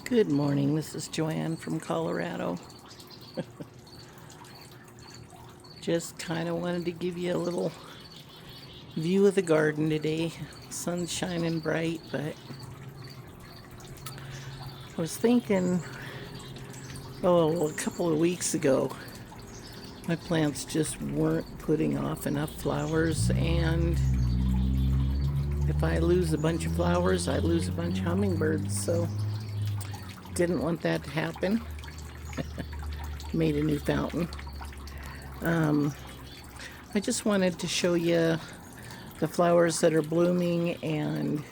Good morning, this is Joanne from Colorado. Just kind of wanted to give you a little view of the garden today. Sun's shining bright, but I was thinking, a couple of weeks ago, my plants just weren't putting off enough flowers, and if I lose a bunch of flowers, I lose a bunch of hummingbirds, so didn't want that to happen. Made a new fountain. I just wanted to show you the flowers that are blooming, and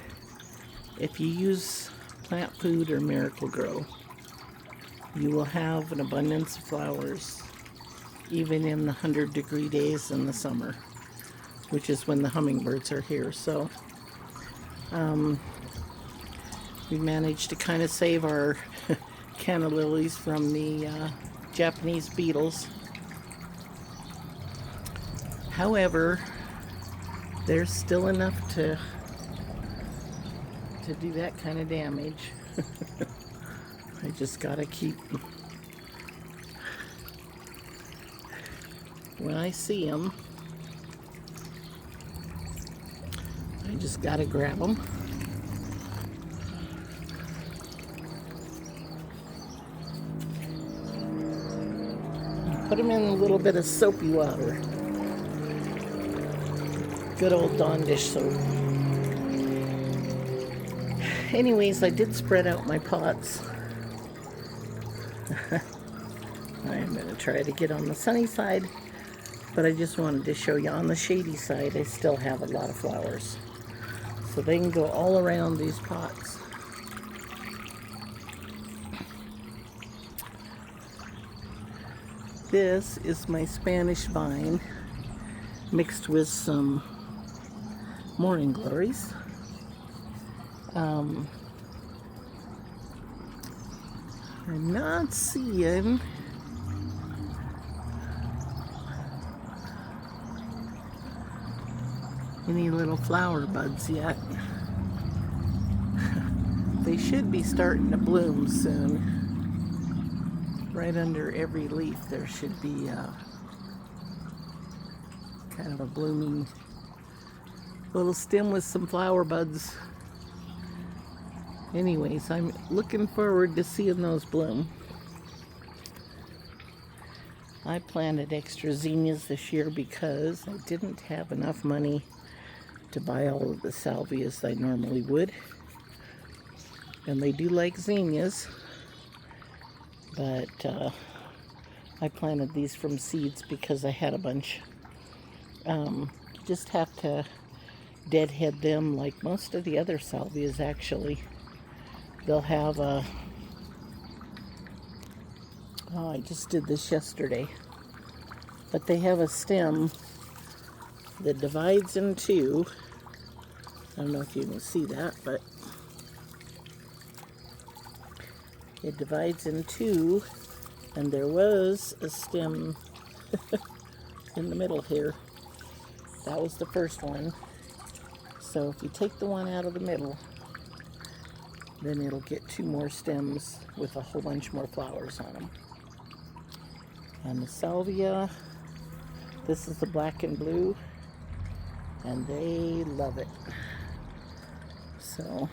if you use Plant Food or Miracle Grow, you will have an abundance of flowers even in the 100-degree days in the summer, which is when the hummingbirds are here. So we managed to kind of save our canna lilies from the Japanese beetles. However, there's still enough to do that kind of damage. I just gotta keep, when I see them, I just gotta grab them. Put them in a little bit of soapy water. Good old Dawn dish soap. Anyways, I did spread out my pots. I'm going to try to get on the sunny side, but I just wanted to show you on the shady side, I still have a lot of flowers. So they can go all around these pots. This is my Spanish vine mixed with some morning glories. I'm not seeing any little flower buds yet. They should be starting to bloom soon. Right under every leaf there should be kind of a blooming little stem with some flower buds. Anyways, I'm looking forward to seeing those bloom. I planted extra zinnias this year because I didn't have enough money to buy all of the salvias I normally would. And they do like zinnias, but I planted these from seeds because I had a bunch. You just have to deadhead them like most of the other salvias actually. They'll have a, I just did this yesterday, but they have a stem that divides in two. I don't know if you can see that, but it divides in two, and there was a stem in the middle here. That was the first one. So if you take the one out of the middle, then it'll get two more stems with a whole bunch more flowers on them. And the salvia, this is the black and blue, and they love it. So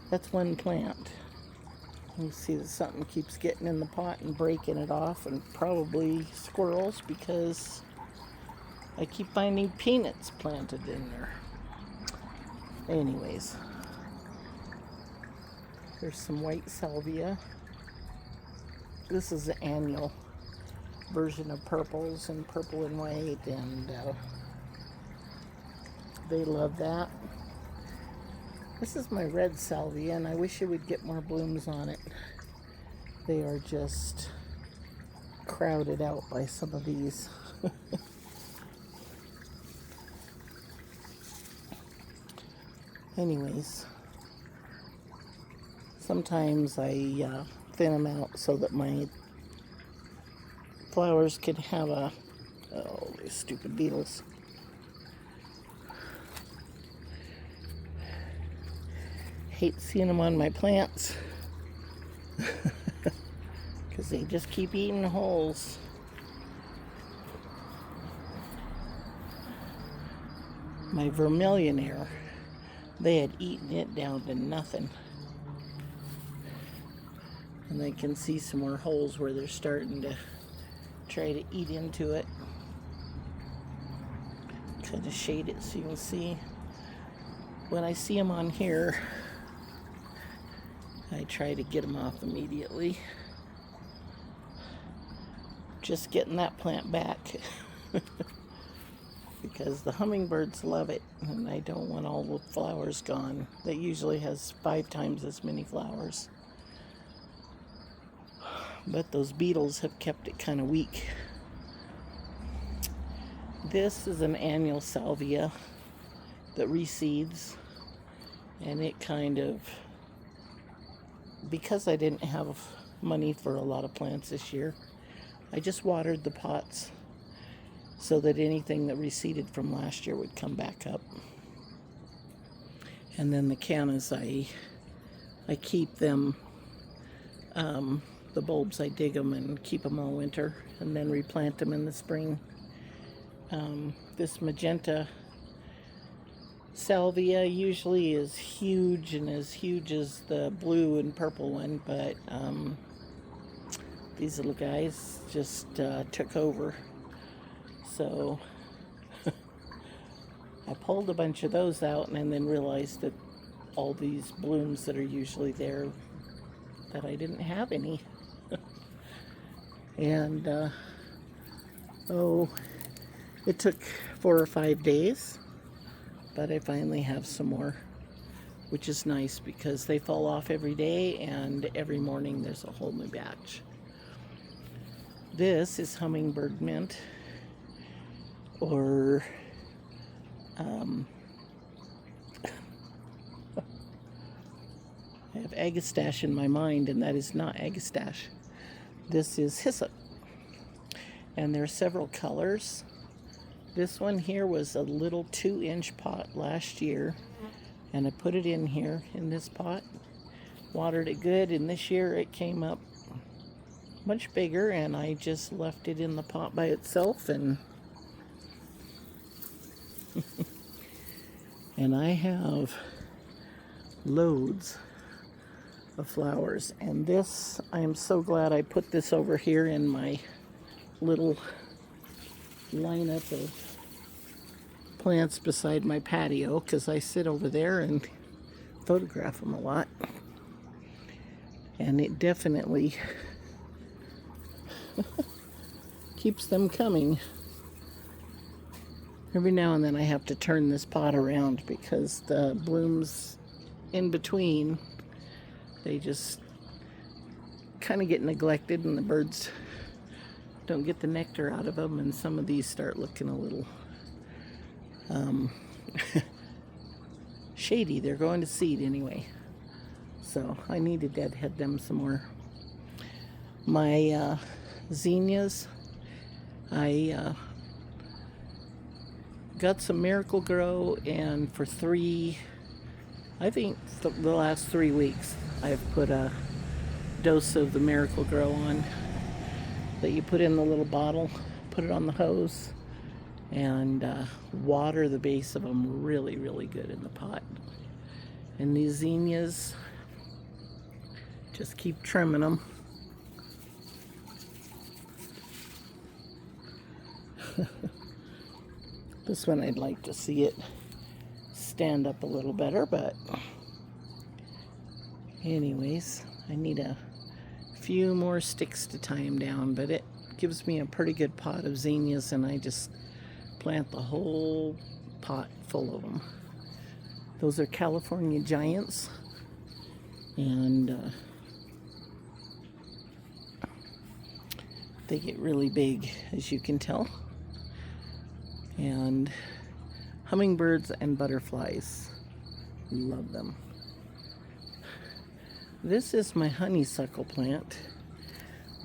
that's one plant. You see that something keeps getting in the pot and breaking it off, and probably squirrels, because I keep finding peanuts planted in there. Anyways, there's some white salvia. This is the annual version of purples and purple and white, and they love that. This is my red salvia, and I wish it would get more blooms on it. They are just crowded out by some of these. Anyways, sometimes I thin them out so that my flowers can have a, oh, these stupid beetles. Hate seeing them on my plants. because they just keep eating holes. My vermillionaire, they had eaten it down to nothing. And I can see some more holes where they're starting to try to eat into it. Kind of shade it so you can see. When I see them on here, I try to get them off immediately. Just getting that plant back. Because the hummingbirds love it, and I don't want all the flowers gone. That usually has 5 times as many flowers. But those beetles have kept it kind of weak. This is an annual salvia that reseeds, and it kind of, because I didn't have money for a lot of plants this year, I just watered the pots so that anything that reseeded from last year would come back up. And then the cannas, I keep them, the bulbs, I dig them and keep them all winter and then replant them in the spring. This magenta salvia usually is huge and as huge as the blue and purple one, but these little guys just took over. So I pulled a bunch of those out and then realized that all these blooms that are usually there, that I didn't have any. And it took 4 or 5 days, but I finally have some more, which is nice because they fall off every day and every morning there's a whole new batch. This is hummingbird mint, or I have agastache in my mind, and that is not agastache. This is hyssop, and there are several colors. This one here was a little 2-inch pot last year, and I put it in here in this pot, watered it good, and this year it came up much bigger, and I just left it in the pot by itself, and and I have loads of flowers. And this, I am so glad I put this over here in my little lineup of plants beside my patio, because I sit over there and photograph them a lot, and it definitely keeps them coming. Every now and then I have to turn this pot around because the blooms in between, they just kind of get neglected and the birds don't get the nectar out of them, and some of these start looking a little shady. They're going to seed anyway, so I need to deadhead them some more. My zinnias, I got some Miracle Grow, and for I think the last 3 weeks I've put a dose of the Miracle Grow on that you put in the little bottle, put it on the hose, and water the base of them really, really good in the pot. And these zinnias, just keep trimming them. This one I'd like to see it stand up a little better, but anyways, I need a few more sticks to tie them down, but it gives me a pretty good pot of zinnias, and I just plant the whole pot full of them. Those are California Giants, and they get really big, as you can tell. And hummingbirds and butterflies love them. This is my honeysuckle plant,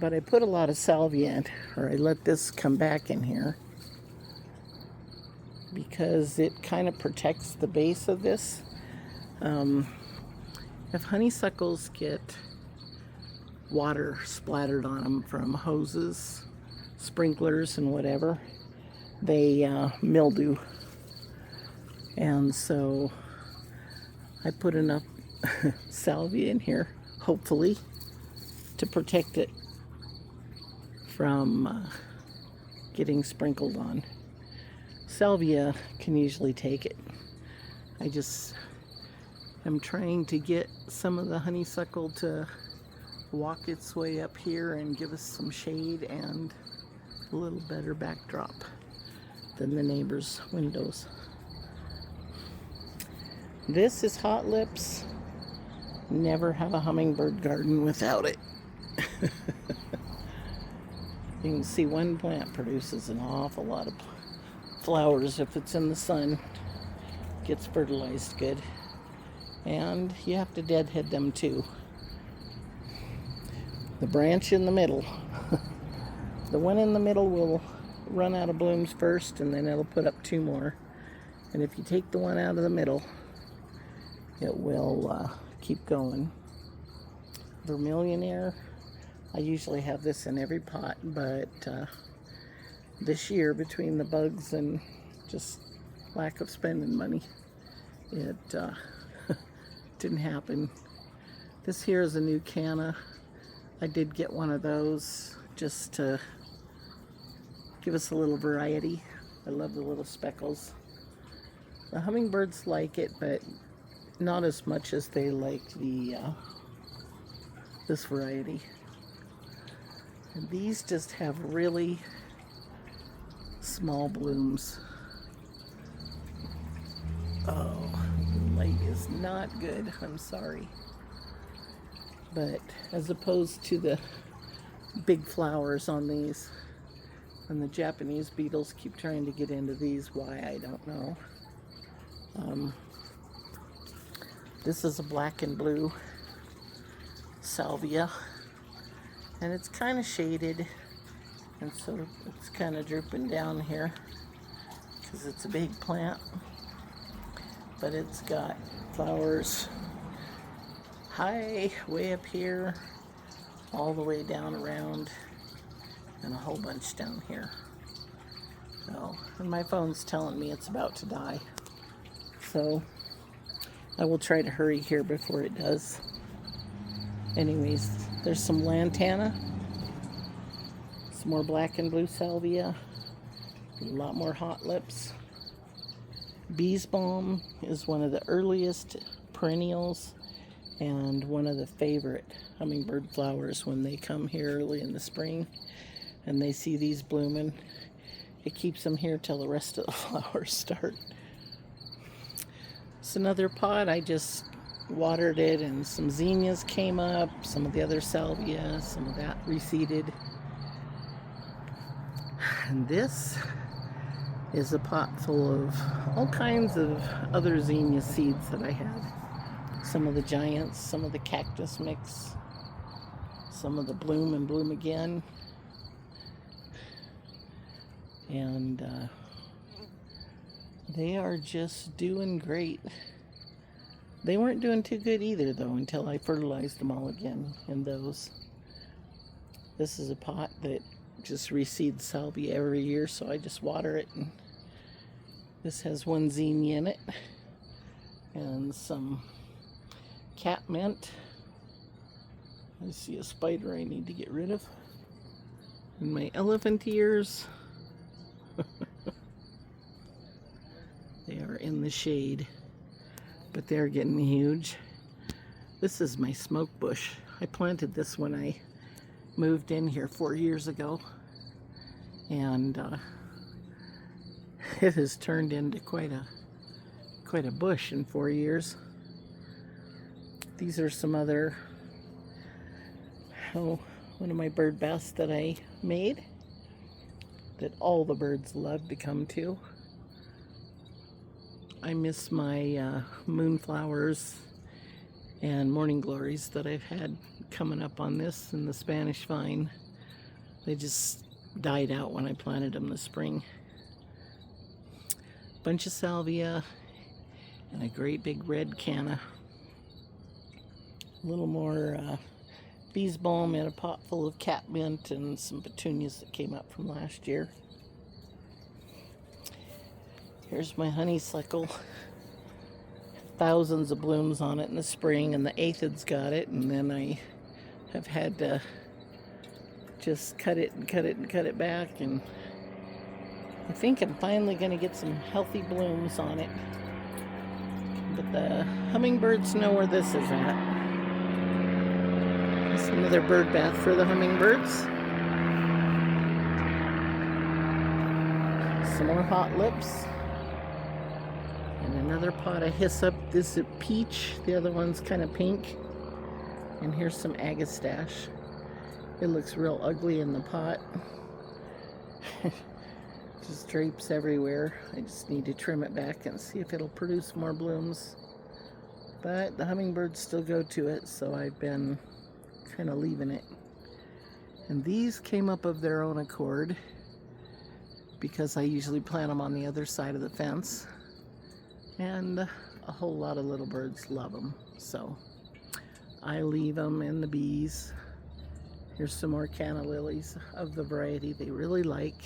but I put a lot of salvia in, or I let this come back in here because it kind of protects the base of this. If honeysuckles get water splattered on them from hoses, sprinklers, and whatever, they mildew. And so I put enough salvia in here, hopefully, to protect it from getting sprinkled on. Salvia can usually take it. I just am trying to get some of the honeysuckle to walk its way up here and give us some shade and a little better backdrop than the neighbors' windows. This is Hot Lips. Never have a hummingbird garden without it. You can see one plant produces an awful lot of flowers if it's in the sun. Gets fertilized good. And you have to deadhead them too. The branch in the middle. The one in the middle will run out of blooms first, and then it'll put up 2 more. And if you take the one out of the middle, it will keep going. Vermillionaire. I usually have this in every pot, but this year, between the bugs and just lack of spending money, it didn't happen. This here is a new canna. I did get one of those just to give us a little variety. I love the little speckles. The hummingbirds like it, but not as much as they like the this variety. And these just have really small blooms. Oh, the light is not good. I'm sorry. But as opposed to the big flowers on these, and the Japanese beetles keep trying to get into these, why, I don't know. This is a black and blue salvia, and it's kind of shaded, and so it's kind of drooping down here because it's a big plant, but it's got flowers high way up here, all the way down around, and a whole bunch down here. So, and my phone's telling me it's about to die, so I will try to hurry here before it does. Anyways, there's some lantana, some more black and blue salvia, a lot more hot lips. Bee's balm is one of the earliest perennials and one of the favorite hummingbird flowers when they come here early in the spring and they see these blooming. It keeps them here till the rest of the flowers start. It's another pot. I just watered it, and some zinnias came up, some of the other salvia, some of that reseeded. And this is a pot full of all kinds of other zinnia seeds that I had. Some of the giants, some of the cactus mix, some of the bloom and bloom again. And they are just doing great. They weren't doing too good either, though, until I fertilized them all again in those. This is a pot that just reseeds salvia every year, so I just water it. And this has one zinnia in it and some catmint. I see a spider I need to get rid of. And my elephant ears. They are in the shade, but they're getting huge. This is my smoke bush. I planted this when I moved in here 4 years ago, and it has turned into quite a bush in 4 years. These are some other, one of my bird baths that I made that all the birds love to come to. I miss my moonflowers and morning glories that I've had coming up on this and the Spanish vine. They just died out when I planted them this spring. Bunch of salvia and a great big red canna. A little more bees balm in a pot full of catmint and some petunias that came up from last year. Here's my honeysuckle. Thousands of blooms on it in the spring, and the aphids got it, and then I have had to just cut it and cut it and cut it back, and I think I'm finally going to get some healthy blooms on it. But the hummingbirds know where this is at. It's another bird bath for the hummingbirds. Some more hot lips. And another pot of hyssop. This is peach. The other one's kind of pink. And here's some agastache. It looks real ugly in the pot. Just drapes everywhere. I just need to trim it back and see if it'll produce more blooms. But the hummingbirds still go to it, so I've been kind of leaving it. And these came up of their own accord because I usually plant them on the other side of the fence. And a whole lot of little birds love them, so I leave them, and the bees. Here's some more canna lilies of the variety they really like.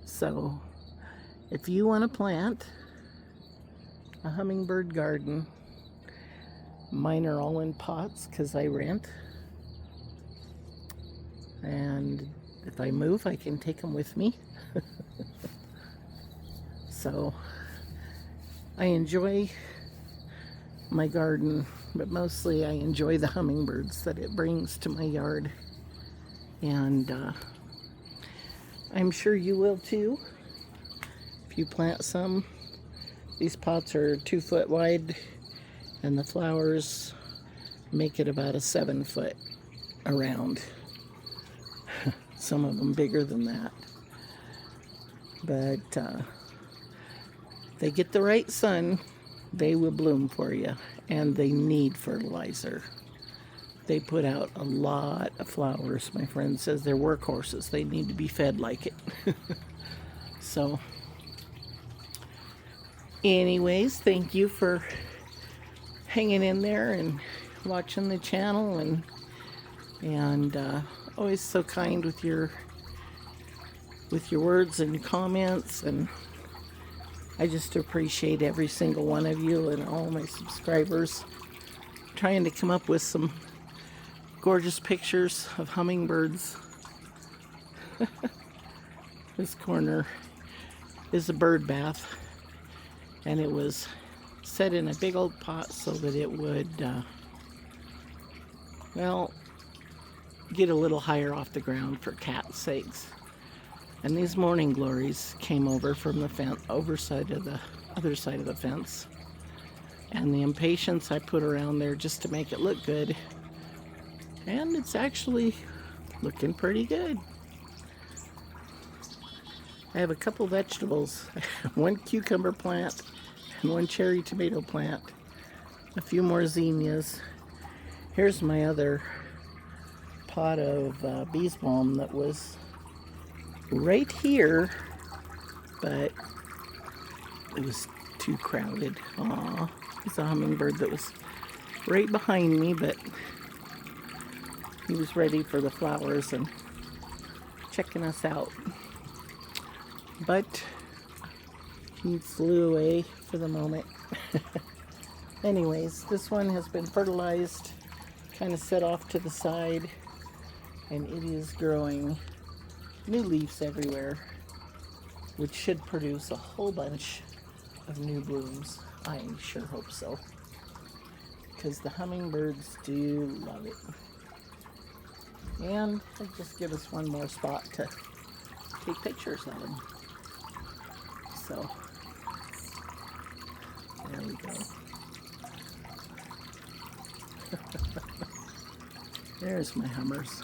So if you want to plant a hummingbird garden, mine are all in pots because I rent, and if I move I can take them with me. So I enjoy my garden, but mostly I enjoy the hummingbirds that it brings to my yard, and I'm sure you will too if you plant some. These pots are 2 foot wide, and the flowers make it about a 7 foot around. Some of them bigger than that, but they get the right sun, they will bloom for you, and they need fertilizer. They put out a lot of flowers. My friend says they're workhorses. They need to be fed like it. So, anyways, thank you for hanging in there and watching the channel, and always so kind with your words and comments, and I just appreciate every single one of you and all my subscribers. I'm trying to come up with some gorgeous pictures of hummingbirds. This corner is a bird bath, and it was set in a big old pot so that it would well, get a little higher off the ground for cats' sakes. And these morning glories came over from the fence, other side of the fence, and the impatiens I put around there just to make it look good, and it's actually looking pretty good. I have a couple vegetables, one cucumber plant and one cherry tomato plant, a few more zinnias. Here's my other pot of bees balm that was right here, but it was too crowded. Aw, it's a hummingbird that was right behind me, but he was ready for the flowers and checking us out. But he flew away for the moment. Anyways, this one has been fertilized, kind of set off to the side, and it is growing new leaves everywhere, which should produce a whole bunch of new blooms. I sure hope so, because the hummingbirds do love it. And it'll just give us one more spot to take pictures of them. So there we go. There's my hummers.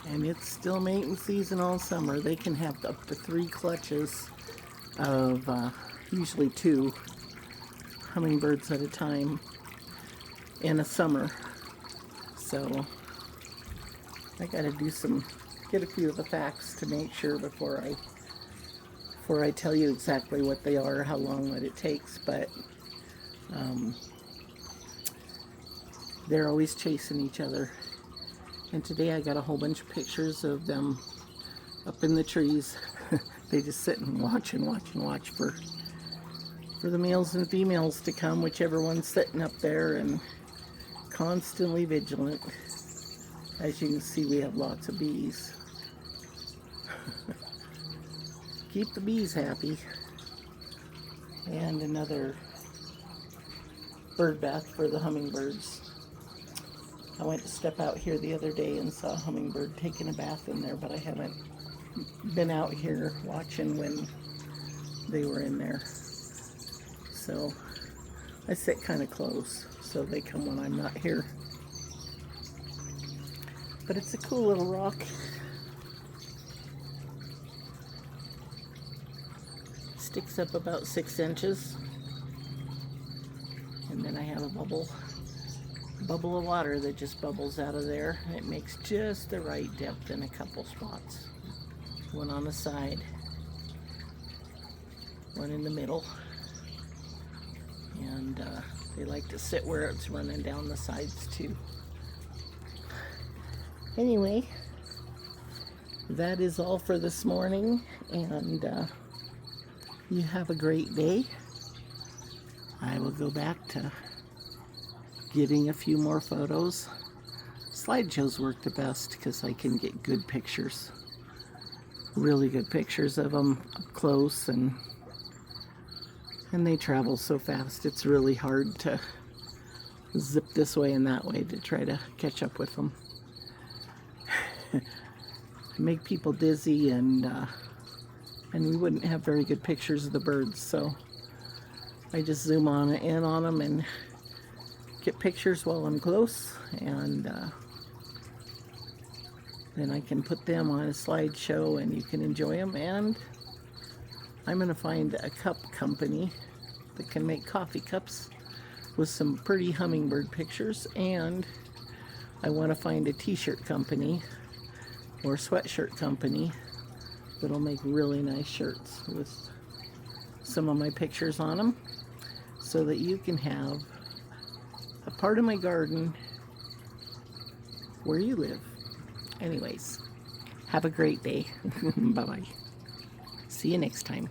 And it's still mating season all summer. They can have up to 3 clutches of usually 2 hummingbirds at a time in a summer. So I gotta get a few of the facts to make sure before I tell you exactly what they are, how long that it takes. But They're always chasing each other. And today I got a whole bunch of pictures of them up in the trees. They just sit and watch for the males and females to come, whichever one's sitting up there, and constantly vigilant. As you can see, we have lots of bees. Keep the bees happy. And another bird bath for the hummingbirds. I went to step out here the other day and saw a hummingbird taking a bath in there, but I haven't been out here watching when they were in there. So I sit kind of close, so they come when I'm not here. But it's a cool little rock. Sticks up about 6 inches. And then I have a bubble of water that just bubbles out of there. It makes just the right depth in a couple spots. One on the side, one in the middle. And they like to sit where it's running down the sides too. Anyway, that is all for this morning, and you have a great day. I will go back to getting a few more photos. Slideshows work the best because I can get good pictures, really good pictures of them up close, and they travel so fast it's really hard to zip this way and that way to try to catch up with them. Make people dizzy, and we wouldn't have very good pictures of the birds, so I just zoom in on them and get pictures while I'm close, and then I can put them on a slideshow and you can enjoy them. And I'm going to find a cup company that can make coffee cups with some pretty hummingbird pictures, and I want to find a t-shirt company or sweatshirt company that'll make really nice shirts with some of my pictures on them, so that you can have a part of my garden where you live. Anyways, have a great day. Bye-bye. See you next time.